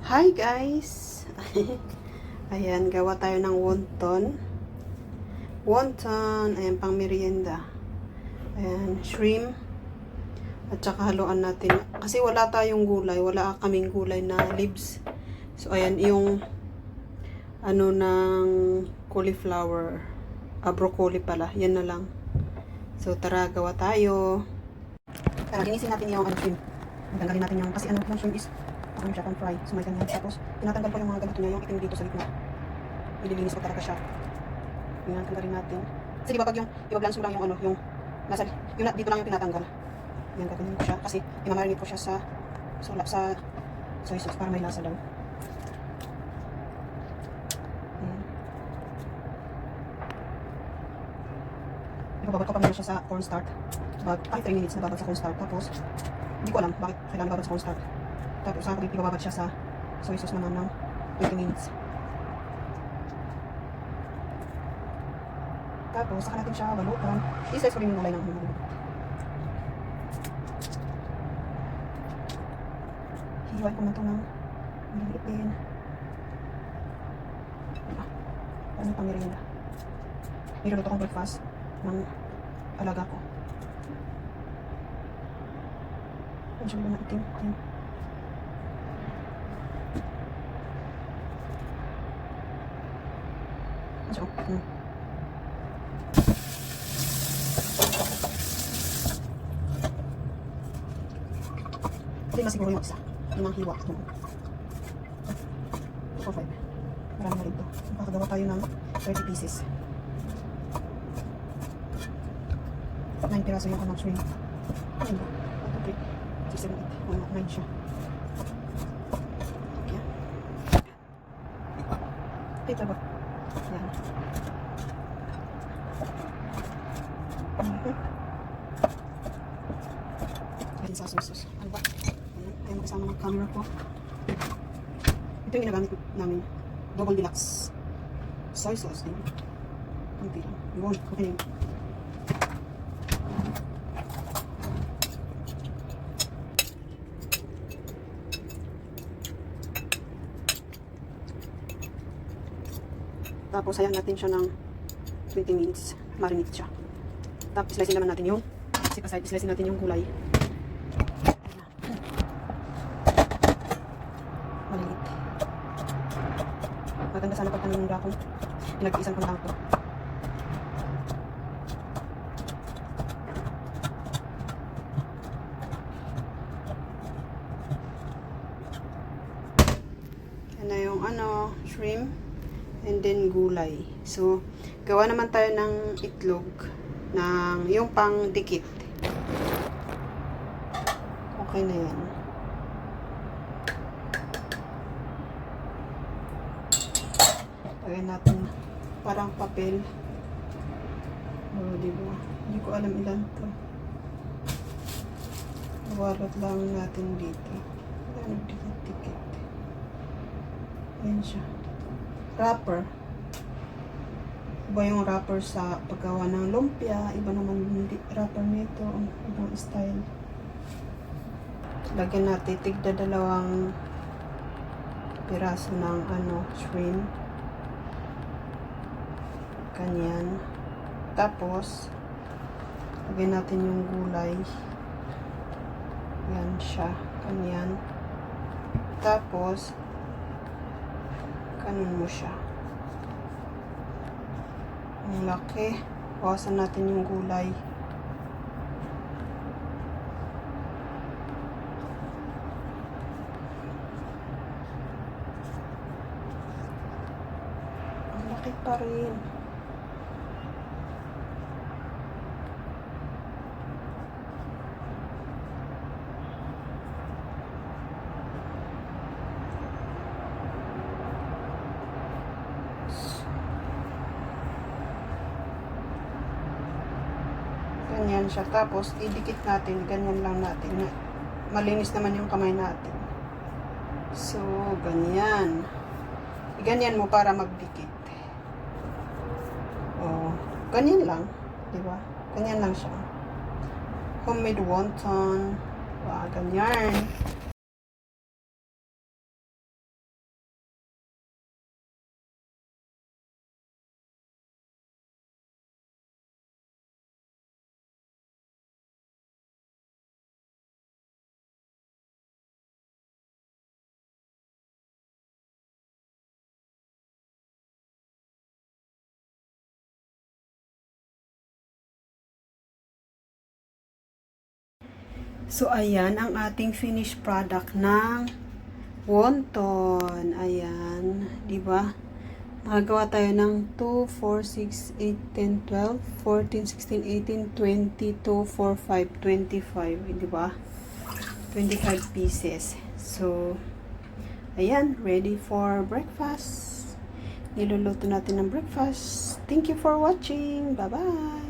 Hi guys! Ayan, gawa tayo ng wonton. Wonton, ayan, pang merienda. Ayan, shrimp. At saka haluan natin. Kasi wala tayong gulay, wala kaming gulay na leaves. So ayan, yung ano ng cauliflower. Broccoli pala, yan na lang. So tara, gawa tayo. Tara, linisin natin yung shrimp. Tanggalin natin yung, kasi yung shrimp is ano siya, pan fry. So may ganyan. Tapos, tinatanggal ko yung mga ganito niya, yung itim dito sa gitna. Ililinis ko talaga siya. Yan, tanggalin natin. Kasi di ba pag yung, ibablanch mo lang yung ano, yung, nasa, yung dito lang yung tinatanggal. Yan, gagawin ko siya. Kasi, imamarinate ko siya sa soy sauce para may lasa daw. Yan. Ibababad ko pa muna siya sa cornstarch. About 5-3 minutes na babad sa cornstarch. Tapos, hindi ko alam bakit kailangan babad sa cornstarch. Tapos saka ibababad siya sa soy sauce naman ng 20 minutes. Tapos saka natin siya balutan. I-slice ko rin yung gulay ng humulo. Hihiwain ko na ito ng maliliitin. Parang pang merienda. Niluluto kong breakfast ng alaga ko. Medyo na itim. Ayan. So, Pwede na siguro yung isa. Yung mga hiwa. 4, 5. Marami na rin ito. Makakagawa tayo ng 30 pieces. 9 piraso yung anong shrimp. Ano ba? 1, 2, 3, 6, 7, 8. 9 siya. Ayan. Ito ba? Ayan. Ayan sa sauce. Ano ba? Ayan kasama ng camera ko. Ito yung ginagamit namin. Double deluxe. Soy sauce din. Kunti lang. Yun. Okay na yun. Tapos hayaan natin siya ng 20 minutes. Marinate siya. Tapos slice naman natin yung slice natin yung gulay. Maliit. Maganda sana pag tanong ko. Pinag-iisan ko na lang ito. Yan na yung shrimp. And then gulay. So, gawa naman tayo ng itlog ng yung pang dikit. Okay na yan. Lagyan natin parang papel. Oh, diba? Hindi ko alam ilan to. Walot lang natin dito. Wala nagdikit-dikit. Ayan siya. Wrapper. Iba yung wrapper sa paggawa ng lumpia. Iba naman yung wrapper nito. Ibang style. Lagyan natin tigda 2 piraso ng shrimp. Ganyan. Tapos, lagyan natin yung gulay. Yan siya. Ganyan. Tapos, ganun mo siya. Ang laki. Bawasan natin yung gulay. Ang laki pa rin. Ganyan siya. Tapos, idikit natin. Ganyan lang natin. Malinis naman yung kamay natin. So, ganyan. Ganyan mo para magdikit. Oh, ganyan lang. Diba? Ganyan lang siya. Homemade wonton. Ganyan. So, ayan ang ating finished product ng wonton. Ayan. Diba? Nakagawa tayo ng 2, 4, 6, 8, 10, 12, 14, 16, 18, 20, 2, 4, 5, 25. Diba? 25 pieces. So, ayan. Ready for breakfast. Niluluto natin ng breakfast. Thank you for watching. Bye-bye.